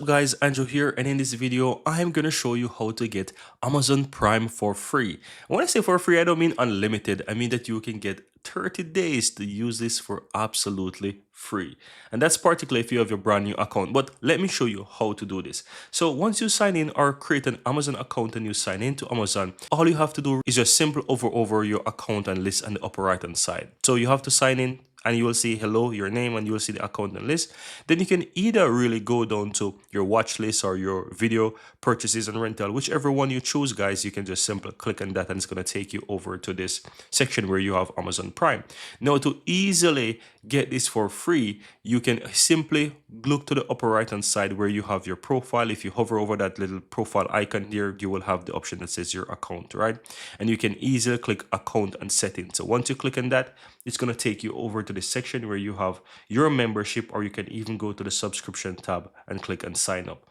Guys, Andrew here, and in this video I'm gonna show you how to get Amazon Prime for free. When I say for free, I don't mean unlimited. I mean that you can get 30 days to use this for absolutely free. And that's particularly if you have your brand new account. But let me show you how to do this. So once you sign in or create an Amazon account and you sign in to Amazon, all you have to do is just simply over your account and list on the upper right hand side. So you have to sign in and you will see hello, your name, and you will see the account and list. Then you can either really go down to your watch list or your video purchases and rental, whichever one you choose, guys. You can just simply click on that and it's going to take you over to this section where you have Amazon Prime. Now, to easily get this for free, you can simply look to the upper right hand side where you have your profile. If you hover over that little profile icon there, you will have the option that says your account, right? And you can easily click account and settings. So once you click on that, it's going to take you over to this section where you have your membership, or you can even go to the subscription tab and click and sign up.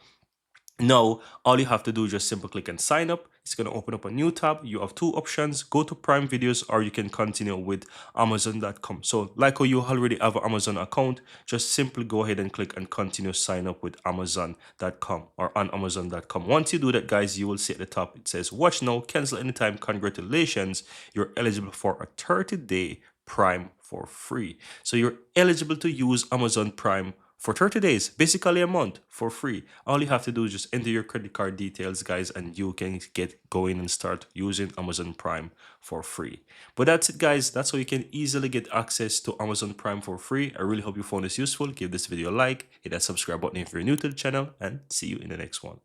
Now, all you have to do is just simply click and sign up. It's going to open up a new tab. You have two options: go to Prime Videos, or you can continue with Amazon.com. So like how you already have an Amazon account, just simply go ahead and click and continue sign up with Amazon.com or on Amazon.com. Once you do that, guys, you will see at the top it says watch now, cancel anytime. Congratulations, you're eligible for a 30-day Prime for free. So you're eligible to use Amazon Prime for 30 days, basically a month, for free. All you have to do is just enter your credit card details, guys, and you can get going and start using Amazon Prime for free. But that's it, guys. That's how you can easily get access to Amazon Prime for free. I really hope you found this useful. Give this video a like, hit that subscribe button if you're new to the channel, and see you in the next one.